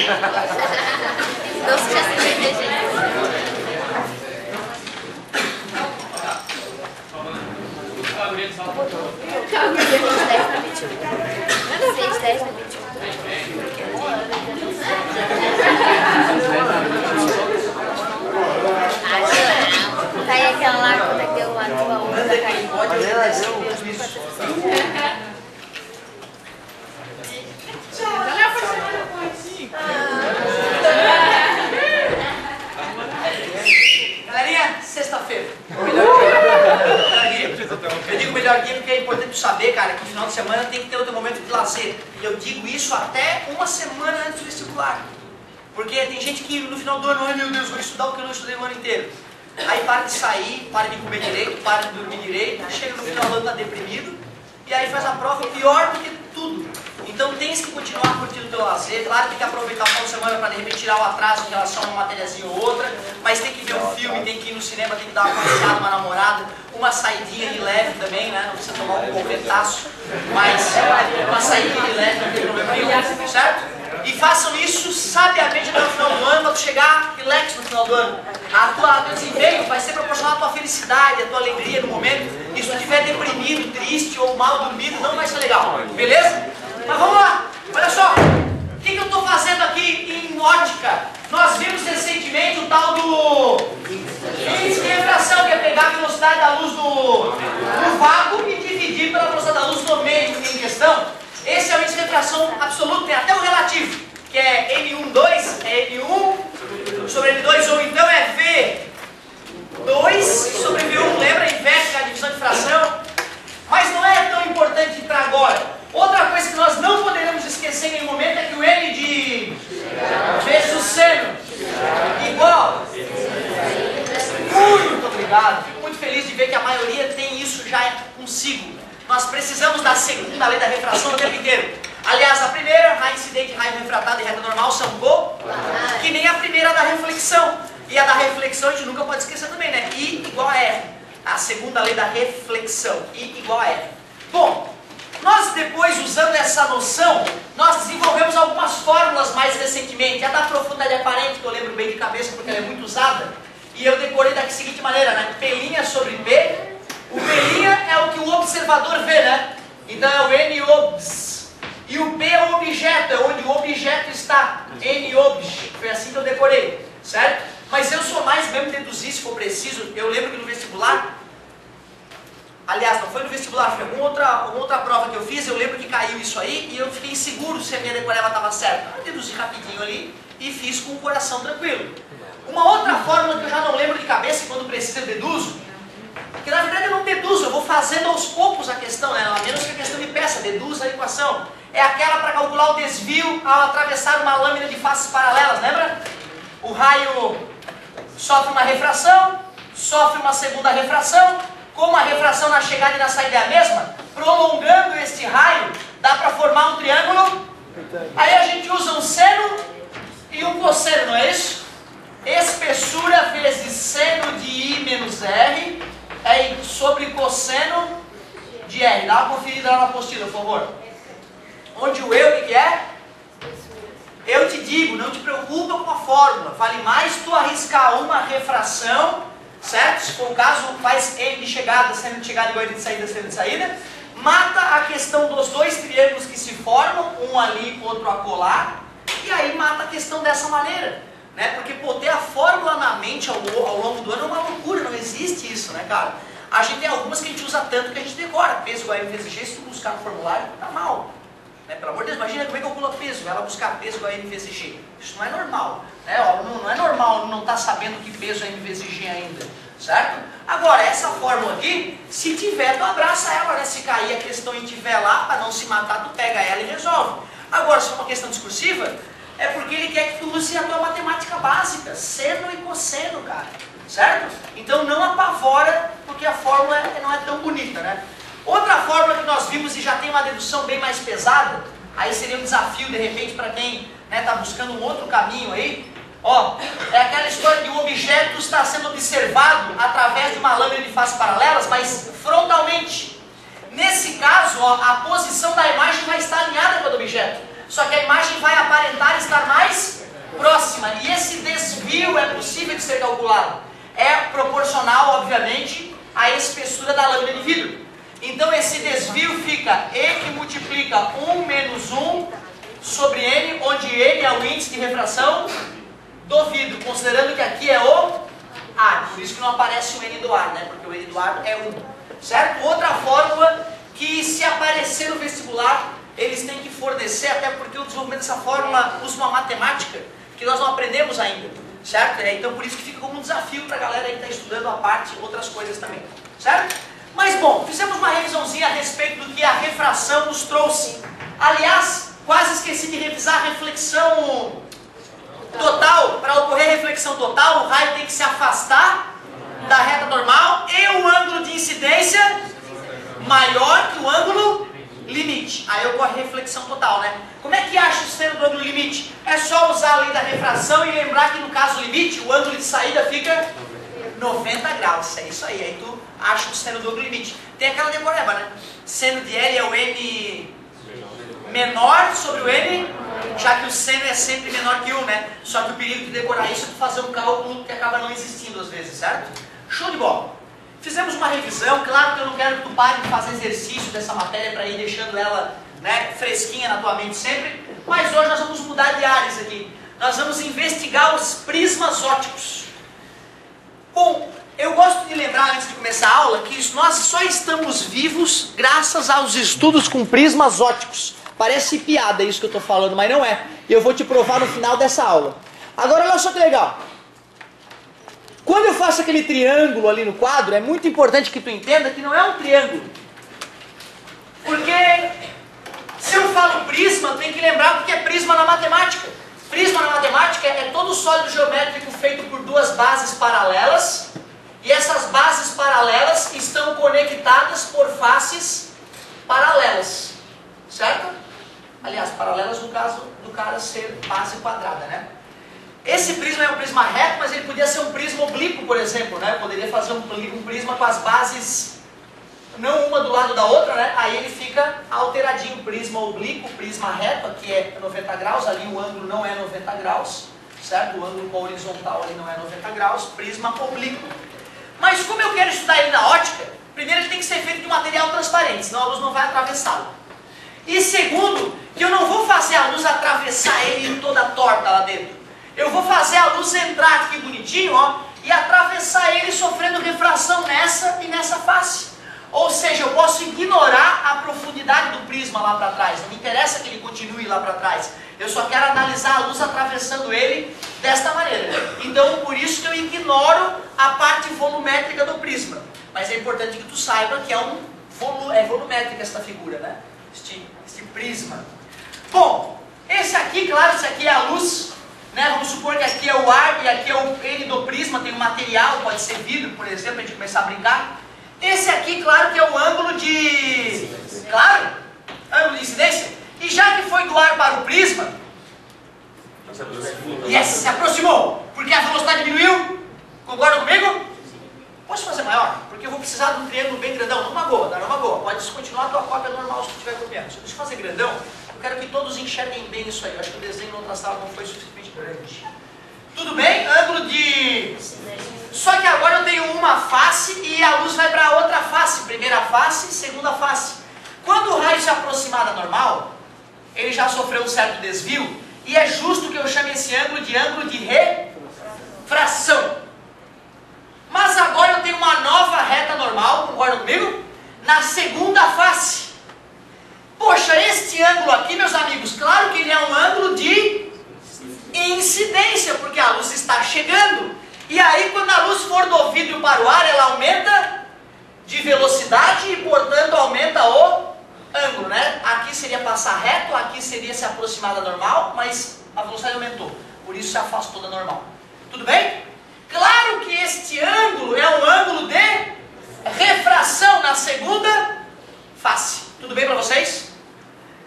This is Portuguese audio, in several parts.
Não se esqueça de gente. Tá aí aquela lá quando é que deu a tua onda da carinha. Galerinha, sexta-feira. Eu digo melhor dia porque é importante saber, cara, que no final de semana tem que ter outro momento de lazer. E eu digo isso até uma semana antes do vestibular. Porque tem gente que no final do ano, ai meu Deus, vou estudar o que eu não estudei o ano inteiro. Aí para de sair, para de comer direito, para de dormir direito, chega no final do ano, tá deprimido, e aí faz a prova pior do que tudo. Então tens que continuar curtindo o teu lazer. Claro que tem que aproveitar o final de semana para de repente tirar o atraso em relação a uma matériazinha ou outra, mas tem que ver um filme, tem que ir no cinema, tem que dar uma passeada, uma namorada, uma saidinha de leve também, né? Não precisa tomar um conventaço, mas uma saidinha de leve não tem problema nenhum, certo? E façam isso sabiamente até o final do ano, para tu chegar relax no final do ano. Teu desempenho vai ser proporcional à tua felicidade, à tua alegria no momento. E se tu estiver deprimido, triste ou mal dormido, não vai ser legal, beleza? Mas vamos lá, olha só, o que eu estou fazendo aqui em ótica? Nós vimos recentemente o tal do índice de refração, que é pegar a velocidade da luz do vácuo e dividir pela velocidade da luz do meio em questão. Esse é o índice de refração absoluto, tem até o relativo, que é N1,2, é N1 sobre N2, ou então é V2 sobre V1, lembra? Inverte a divisão de fração. Mas não é tão importante para agora. Outra coisa que nós não poderemos esquecer em nenhum momento é que o N de vezes o seno igual. Muito obrigado. Fico muito feliz de ver que a maioria tem isso já consigo. Nós precisamos da segunda lei da refração o tempo inteiro. Aliás, a primeira, raio incidente, raio refratado e reta normal são que nem a primeira da reflexão. E a da reflexão a gente nunca pode esquecer também, né? I igual a R. A segunda lei da reflexão. I igual a R. Bom, nós depois, usando essa noção, nós desenvolvemos algumas fórmulas mais recentemente. A da profundidade aparente, que eu lembro bem de cabeça porque ela é muito usada. E eu decorei da seguinte maneira, né? P' sobre P. O P' é o que o observador vê, né? Então é o N-obs. E o P é o objeto, é onde o objeto está. N-obj. Foi assim que eu decorei, certo? Mas eu sou mais mesmo deduzir, se for preciso. Eu lembro que no vestibular, aliás, não foi no vestibular, foi alguma outra prova que eu fiz, eu lembro que caiu isso aí e eu fiquei inseguro se a minha decoreba estava certa. Eu deduzi rapidinho ali e fiz com o coração tranquilo. Uma outra fórmula que eu já não lembro de cabeça e quando precisa eu deduzo, porque na verdade eu não deduzo, eu vou fazendo aos poucos a questão, né? A menos que a questão me peça, deduza a equação. É aquela para calcular o desvio ao atravessar uma lâmina de faces paralelas, lembra? O raio sofre uma refração, sofre uma segunda refração, como a refração na chegada e na saída é a mesma, prolongando este raio, dá para formar um triângulo. Aí a gente usa um seno e um cosseno, não é isso? Espessura vezes seno de I menos R é sobre cosseno de R. Dá uma conferida lá na apostila, por favor. Onde o eu, o que é? Eu te digo, não te preocupa com a fórmula. Vale mais tu arriscar uma refração, certo? Se for o caso, faz N de chegada, seno de chegada igual a N de saída, seno de saída. Mata a questão dos dois triângulos que se formam, um ali, outro acolá. E aí mata a questão dessa maneira. Né? Porque pô, ter a fórmula na mente ao longo do ano é uma loucura, não existe isso, né, cara? A gente tem algumas que a gente usa tanto que a gente decora. Peso igual a M vezes G, se tu buscar no formulário, tá mal. Né? Pelo amor de Deus, imagina como é que calcula peso. Ela buscar peso igual a M vezes G. Isso não é normal. Né? Não é normal não estar sabendo que peso é M vezes G ainda. Certo? Agora, essa fórmula aqui, se tiver, tu abraça ela, né? Se cair a questão e tiver lá, para não se matar, tu pega ela e resolve. Agora, se for uma questão discursiva, é porque ele quer que tu use a tua matemática básica, seno e cosseno, cara, certo? Então não apavora, porque a fórmula não é tão bonita, né? Outra fórmula que nós vimos e já tem uma dedução bem mais pesada, aí seria um desafio de repente para quem está buscando um outro caminho aí, ó, é aquela história de um objeto está sendo observado através de uma lâmina de faces paralelas, mas frontalmente. Nesse caso, ó, a posição da imagem vai estar alinhada com a do objeto. Só que a imagem vai aparentar estar mais próxima. E esse desvio é possível de ser calculado. É proporcional, obviamente, à espessura da lâmina de vidro. Então esse desvio fica E que multiplica 1 menos 1 sobre N, onde N é o índice de refração do vidro, considerando que aqui é o ar. Por isso que não aparece o N do ar, né? Porque o N do ar é 1. Certo? Outra fórmula que, se aparecer no vestibular, eles têm que fornecer, até porque o desenvolvimento dessa fórmula usa uma matemática que nós não aprendemos ainda. Certo? Então por isso que fica como um desafio para a galera aí que está estudando a parte, outras coisas também. Certo? Mas bom, fizemos uma revisãozinha a respeito do que a refração nos trouxe. Aliás, quase esqueci de revisar a reflexão total. Para ocorrer reflexão total, o raio tem que se afastar da reta normal e o ângulo de incidência maior que o ângulo limite. Aí ocorre reflexão total, né? Como é que acha o seno do ângulo limite? É só usar a lei da refração e lembrar que no caso limite, o ângulo de saída fica 90 graus. É isso aí. Aí tu acha o seno do ângulo limite. Tem aquela decoreba, né? Seno de L é o N menor sobre o N, já que o seno é sempre menor que 1, né? Só que o perigo de decorar isso é tu fazer um cálculo que acaba não existindo às vezes, certo? Show de bola! Fizemos uma revisão, claro que eu não quero que tu pare de fazer exercício dessa matéria para ir deixando ela, né, fresquinha na tua mente sempre, mas hoje nós vamos mudar de áreas aqui. Nós vamos investigar os prismas ópticos. Bom, eu gosto de lembrar antes de começar a aula que nós só estamos vivos graças aos estudos com prismas ópticos. Parece piada isso que eu estou falando, mas não é. E eu vou te provar no final dessa aula. Agora olha só que legal. Quando eu faço aquele triângulo ali no quadro, é muito importante que tu entenda que não é um triângulo. Porque se eu falo prisma, tu tem que lembrar do que é prisma na matemática. Prisma na matemática é todo sólido geométrico feito por duas bases paralelas. E essas bases paralelas estão conectadas por faces paralelas. Certo? Aliás, paralelas no caso do cara ser base quadrada, né? Esse prisma é um prisma reto, mas ele podia ser um prisma oblíquo, por exemplo, né? Eu poderia fazer um prisma com as bases não uma do lado da outra, né? Aí ele fica alteradinho, prisma oblíquo, prisma reto, aqui é 90 graus, ali o ângulo não é 90 graus, certo? O ângulo com a horizontal ali não é 90 graus, prisma oblíquo. Mas como eu quero estudar ele na ótica, primeiro ele tem que ser feito de material transparente, senão a luz não vai atravessá-lo. E segundo, que eu não vou fazer a luz atravessar ele toda torta lá dentro. Eu vou fazer a luz entrar aqui bonitinho, ó, e atravessar ele sofrendo refração nessa e nessa face. Ou seja, eu posso ignorar a profundidade do prisma lá para trás. Não me interessa que ele continue lá para trás. Eu só quero analisar a luz atravessando ele desta maneira. Então, por isso que eu ignoro a parte volumétrica do prisma. Mas é importante que tu saiba que é volumétrica esta figura, né? Este prisma. Bom, esse aqui, claro, esse aqui é a luz, né? Vamos supor que aqui é o ar e aqui é o N do prisma, tem um material, pode ser vidro, por exemplo, a gente começar a brincar. Esse aqui, claro, que é o ângulo de... Claro, ângulo de incidência. E já que foi do ar para o prisma... Yes, se aproximou, porque a velocidade diminuiu. Concorda comigo? Posso fazer maior? Porque eu vou precisar de um triângulo bem grandão. Não magoa, tá? Não magoa. Pode descontinuar a tua cópia normal se tu estiver copiando. Se eu fazer grandão, eu quero que todos enxerguem bem isso aí. Eu acho que o desenho na outra sala não foi suficientemente grande. Tudo bem? Ângulo de... Só que agora eu tenho uma face e a luz vai para a outra face. Primeira face, segunda face. Quando o raio se aproximar da normal, ele já sofreu um certo desvio. E é justo que eu chame esse ângulo de refração. Mas agora eu tenho uma nova reta normal, concorda comigo? Na segunda face. Poxa, este ângulo aqui, meus amigos, claro que ele é um ângulo de incidência, porque a luz está chegando. E aí, quando a luz for do vidro para o ar, ela aumenta de velocidade e, portanto, aumenta o ângulo, né? Aqui seria passar reto, aqui seria se aproximar da normal, mas a velocidade aumentou. Por isso se afastou da normal. Tudo bem? Claro que este ângulo é um ângulo de refração na segunda face. Tudo bem para vocês?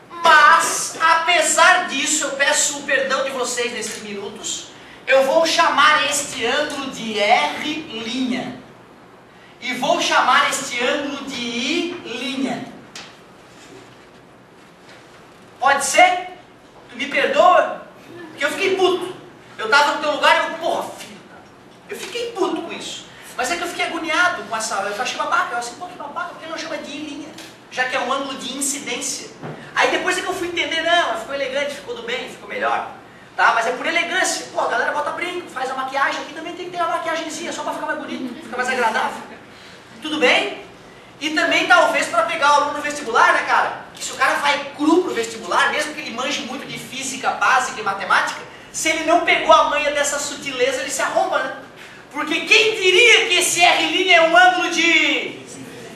Mas, apesar disso, eu peço o perdão de vocês nesses minutos. Eu vou chamar este ângulo de R'. E vou chamar este ângulo de I'. Pode ser? Tu me perdoa? Porque eu fiquei puto. já que é um ângulo de incidência. Aí depois é que eu fui entender, não, ficou elegante, ficou do bem, ficou melhor. Tá? Mas é por elegância. Pô, a galera bota brinco, faz a maquiagem, aqui também tem que ter uma maquiagemzinha, só para ficar mais bonito, ficar mais agradável. Tudo bem? E também talvez para pegar o aluno no vestibular, né, cara? Que se o cara vai cru pro vestibular, mesmo que ele manje muito de física básica e matemática, se ele não pegou a manha dessa sutileza, ele se arromba, né? Porque quem diria que esse R' é um ângulo de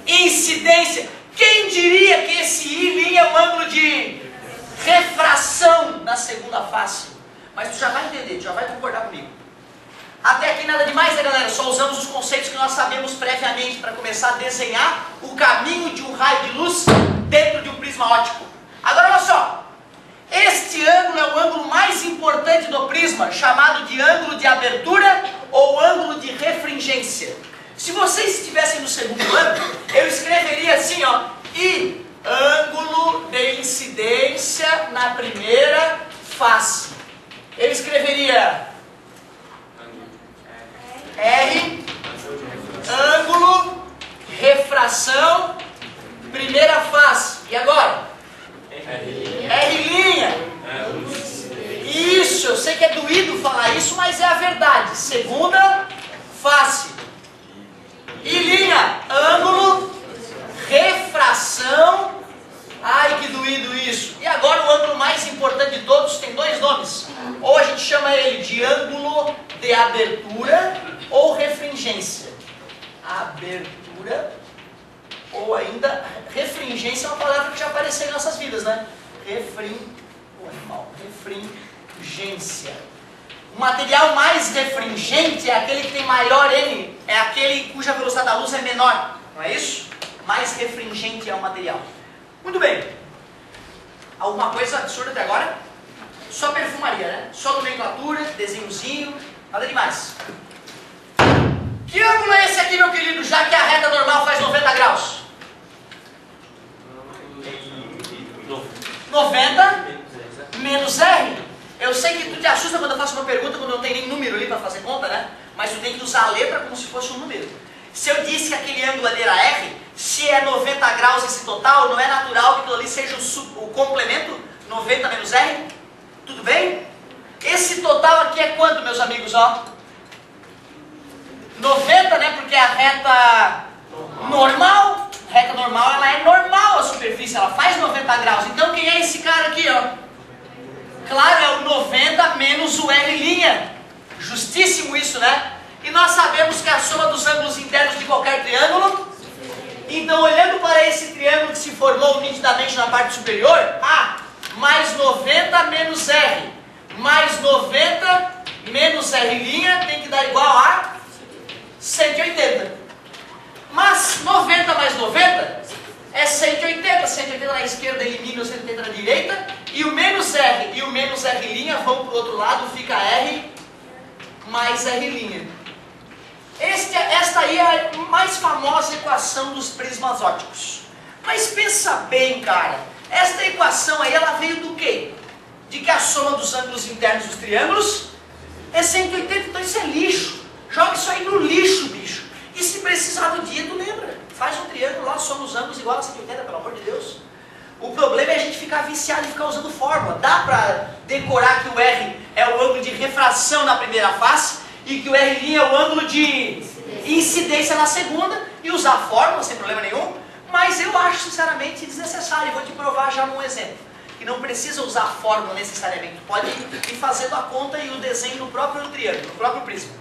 incidência? Quem diria que esse I' é um ângulo de refração na segunda face? Mas tu já vai entender, tu já vai concordar comigo. Até aqui nada demais, né, galera? Só usamos os conceitos que nós sabemos previamente para começar a desenhar o caminho de um raio de luz dentro de um prisma óptico. Agora olha só, este ângulo é o ângulo mais importante do prisma, chamado de ângulo de abertura ou ângulo de refringência. Se vocês estivessem no segundo ano, eu escreveria assim, ó, I, ângulo de incidência na primeira face. Eu escreveria R, ângulo, refração, primeira face. E agora? R'. Isso, eu sei que é doído falar isso, mas é a verdade. Segunda face. I', ângulo, refração. Ai, que doído isso. E agora o ângulo mais importante de todos tem dois nomes. Ou a gente chama ele de ângulo de abertura ou refringência. Abertura ou ainda refringência é uma palavra que já apareceu em nossas vidas, né? Refringência. O material mais refringente é aquele que tem maior N, é aquele cuja velocidade da luz é menor, não é isso? Mais refringente é o material. Muito bem. Alguma coisa absurda até agora? Só perfumaria, né? Só nomenclatura, desenhozinho, nada demais. Que ângulo é esse aqui, meu querido, já que a reta normal faz 90 graus? 90 menos R. Eu sei que tu te assusta quando eu faço uma pergunta, quando não tem nem número ali para fazer conta, né? Mas tu tem que usar a letra como se fosse um número. Se eu disse que aquele ângulo ali era R, se é 90 graus esse total, não é natural que aquilo ali seja o complemento? 90 menos R? Tudo bem? Esse total aqui é quanto, meus amigos, ó? 90, né? Porque a reta normal, reta normal, ela é normal a superfície, ela faz 90 graus. Então quem é esse cara aqui, ó? Claro, é o 90 menos o R'. Justíssimo isso, né? E nós sabemos que a soma dos ângulos internos de qualquer triângulo. Então, olhando para esse triângulo que se formou nitidamente na parte superior, A mais 90 menos R, mais 90 menos R' tem que dar igual a 180. Mas 90 mais 90 é 180. 180 na esquerda elimina o 180 na direita. E o menos R e o menos R' vão para o outro lado, fica R mais R'. Esta aí é a mais famosa equação dos prismas ópticos. Mas pensa bem, cara. Esta equação aí, ela veio do quê? De que a soma dos ângulos internos dos triângulos é 180. Então isso é lixo. Joga isso aí no lixo, bicho. E se precisar do dia, tu lembra. Faz um triângulo lá, soma os ângulos igual a 180, pelo amor de Deus. O problema é a gente ficar viciado e ficar usando fórmula. Dá pra decorar que o R é o ângulo de refração na primeira face e que o R' é o ângulo de incidência na segunda e usar a fórmula sem problema nenhum, mas eu acho sinceramente desnecessário e vou te provar já num exemplo, que não precisa usar a fórmula necessariamente, pode ir fazendo a conta e o desenho no próprio triângulo, no próprio prisma.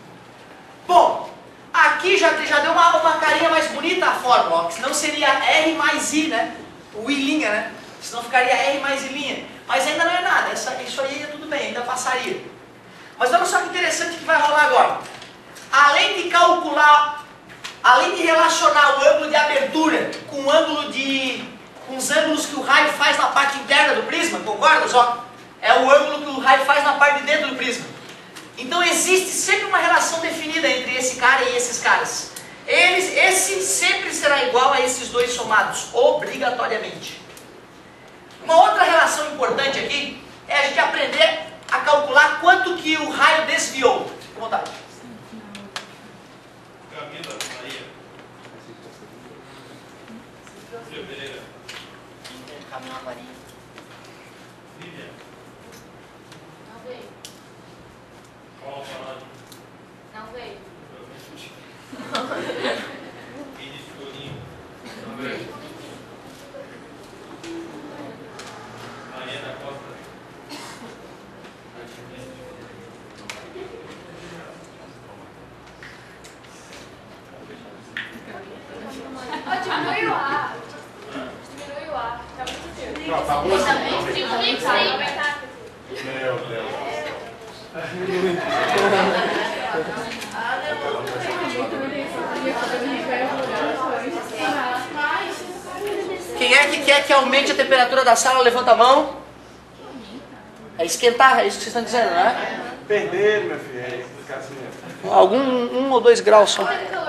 Bom, aqui já deu uma carinha mais bonita a fórmula, ó, senão seria R mais I, né? O I', né? Senão ficaria R mais I', mas ainda não é nada, isso aí é tudo bem, ainda passaria. Mas olha só que interessante que vai rolar agora. Além de calcular, além de relacionar o ângulo de abertura com o ângulo com os ângulos que o raio faz na parte interna do prisma, concorda só? É o ângulo que o raio faz na parte de dentro do prisma. Então existe sempre uma relação definida entre esse cara e esses caras. Esse sempre será igual a esses dois somados, obrigatoriamente. Uma outra relação importante aqui é a gente aprender a calcular quanto que o raio desviou. Fique à vontade. Camila Maria. Silvia Pereira. cabe uma varinha. Não veio. Não veio. Diminui o ar. Diminui o ar. Tá muito difícil. Não, tá bom assim. Diminui o ar. Meu Deus. Quem é que quer que aumente a temperatura da sala, levanta a mão. É esquentar, é isso que vocês estão dizendo, não é? Perder, meu filho. É ficar assim mesmo. Um ou 2 graus só. Olha,